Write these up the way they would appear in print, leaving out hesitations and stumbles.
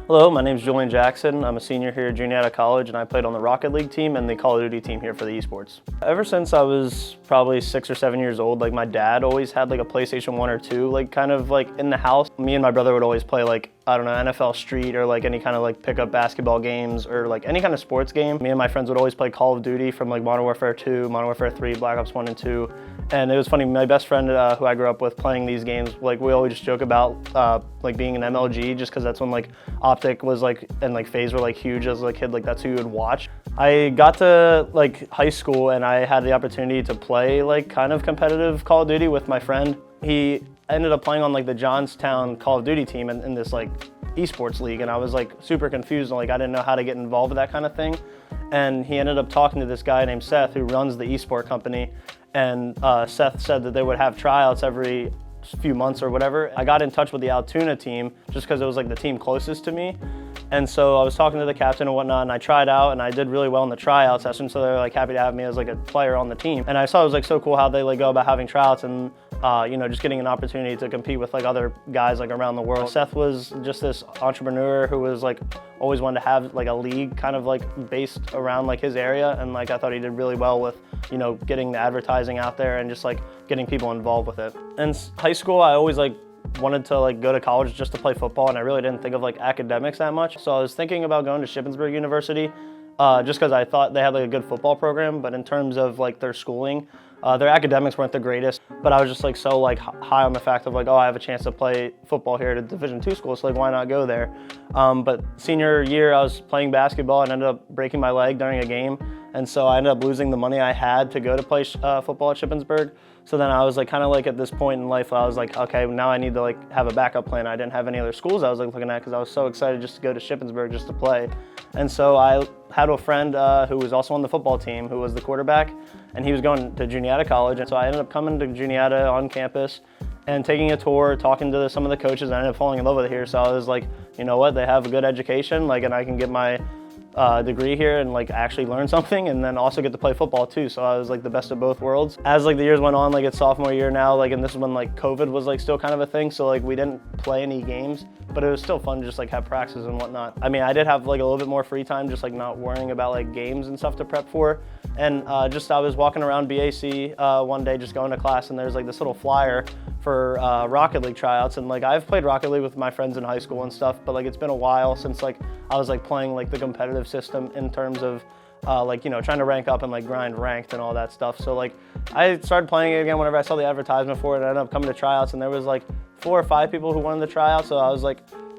Hello, my name is Julian Jackson. I'm a senior here at Juniata College, and I played on the Rocket League team and the Call of Duty team here for the Esports. Ever since I was probably 6 or 7 years old, my dad always had a PlayStation 1 or 2, kind of in the house. Me and my brother would always play I don't know, NFL Street or any kind of pickup basketball games or any kind of sports game. Me and my friends would always play Call of Duty from Modern Warfare 2, Modern Warfare 3, Black Ops 1 and 2. And it was funny, my best friend who I grew up with playing these games, we always just joke about being an MLG just because that's when Optic was and FaZe were huge as a kid, that's who you would watch. I got to high school and I had the opportunity to play kind of competitive Call of Duty with my friend. He ended up playing on the Johnstown Call of Duty team in this esports league, and I was super confused and I didn't know how to get involved with that kind of thing. And he ended up talking to this guy named Seth who runs the esport company, and Seth said that they would have tryouts every few months or whatever. I got in touch with the Altoona team just because it was the team closest to me. And so I was talking to the captain and whatnot, and I tried out and I did really well in the tryout session, so they're happy to have me as a player on the team. And I saw it was so cool how they go about having tryouts and just getting an opportunity to compete with other guys around the world. Seth was just this entrepreneur who was always wanted to have a league kind of based around his area, and I thought he did really well with getting the advertising out there and just getting people involved with it. In high school, I always wanted to go to college just to play football, and I really didn't think of academics that much. So I was thinking about going to Shippensburg University just because I thought they had a good football program, but in terms of their schooling, their academics weren't the greatest, but I was just so high on the fact of oh, I have a chance to play football here at a Division II school, so why not go there? But senior year, I was playing basketball and ended up breaking my leg during a game, and so I ended up losing the money I had to go to play football at Shippensburg. So then I was kind of at this point in life, I was okay, now I need to have a backup plan. I didn't have any other schools I was looking at because I was so excited just to go to Shippensburg just to play. And so I had a friend who was also on the football team who was the quarterback, and he was going to Juniata College. And so I ended up coming to Juniata on campus and taking a tour, talking to some of the coaches, and I ended up falling in love with it here. So I was you know what, they have a good education, and I can get my degree here and actually learn something, and then also get to play football too. So I was the best of both worlds. As the years went on, it's sophomore year now, and this is when COVID was still kind of a thing, so we didn't play any games, but it was still fun to just have practices and whatnot. I mean, I did have a little bit more free time, just not worrying about games and stuff to prep for. And I was walking around BAC one day just going to class, and there's this little flyer for Rocket League tryouts, and I've played Rocket League with my friends in high school and stuff, but it's been a while since I was playing the competitive system in terms of trying to rank up and grind ranked and all that stuff. So I started playing it again whenever I saw the advertisement for it, and I ended up coming to tryouts, and there was 4 or 5 people who wanted the tryout, so I was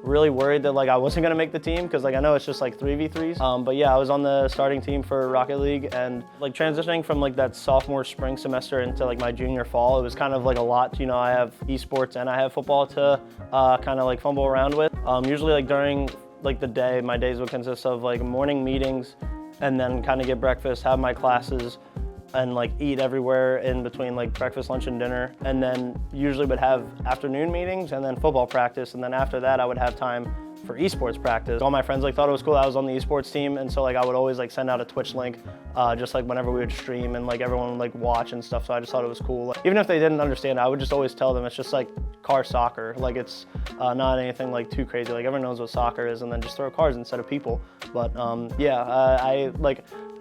really worried that I wasn't gonna make the team because I know it's just 3v3s. But yeah, I was on the starting team for Rocket League, and transitioning from that sophomore spring semester into my junior fall, it was kind of a lot. I have esports and I have football to kind of fumble around with. Usually during the day, my days would consist of morning meetings, and then kind of get breakfast, have my classes, and eat everywhere in between breakfast, lunch, and dinner. And then usually would have afternoon meetings and then football practice. And then after that, I would have time for esports practice. All my friends thought it was cool that I was on the esports team, and so I would always send out a Twitch link just whenever we would stream, and everyone would watch and stuff. So I just thought it was cool. Even if they didn't understand, I would just always tell them it's just car soccer. It's not anything too crazy. Everyone knows what soccer is, and then just throw cars instead of people. But yeah, I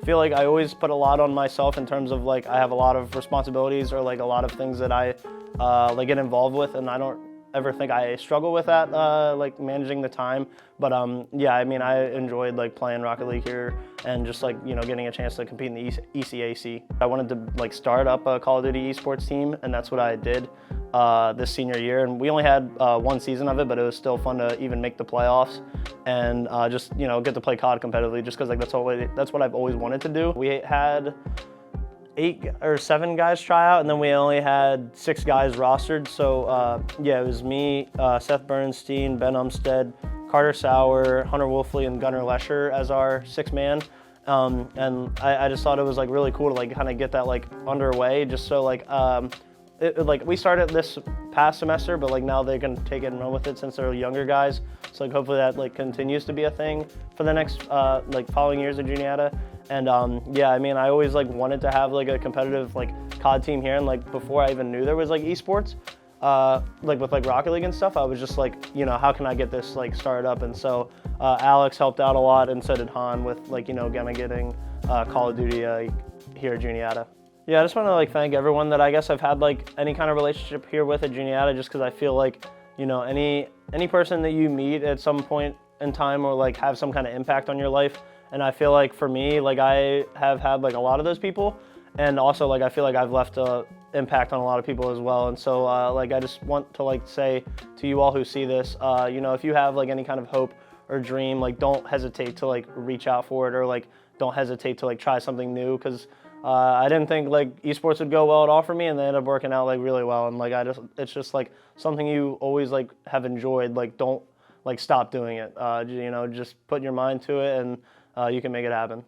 feel I always put a lot on myself in terms of I have a lot of responsibilities or a lot of things that I get involved with, and I don't ever think I struggle with that, managing the time. But yeah, I mean, I enjoyed playing Rocket League here and just getting a chance to compete in the ECAC. I wanted to start up a Call of Duty esports team, and that's what I did this senior year. And we only had 1 season of it, but it was still fun to even make the playoffs and just get to play COD competitively, just because that's what I've always wanted to do. We had 8 or 7 guys try out, and then we only had 6 guys rostered. So yeah, it was me, Seth Bernstein, Ben Umstead, Carter Sauer, Hunter Wolfley, and Gunnar Lesher as our 6-man. And I just thought it was really cool to kind of get that underway, just so we started this past semester, but now they can take it and run with it since they're younger guys. So hopefully that continues to be a thing for the next following years at Juniata. And yeah, I mean, I always wanted to have a competitive COD team here, and before I even knew there was esports, like with like Rocket League and stuff, I was just like, you know, how can I get this like started up? And so Alex helped out a lot, and so did Han with like, you know, getting Call of Duty here at Juniata. Yeah, I just want to like thank everyone that I guess I've had like any kind of relationship here with at Juniata, just because I feel like, you know, any person that you meet at some point in time or like have some kind of impact on your life. And I feel like for me, like I have had like a lot of those people, and also like I feel like I've left a impact on a lot of people as well. And so like I just want to like say to you all who see this, you know, if you have like any kind of hope or dream, like don't hesitate to like reach out for it, or like don't hesitate to like try something new, because I didn't think like esports would go well at all for me, and they ended up working out like really well. And like it's just like something you always like have enjoyed. Like don't like stop doing it. You know, just put your mind to it, and you can make it happen.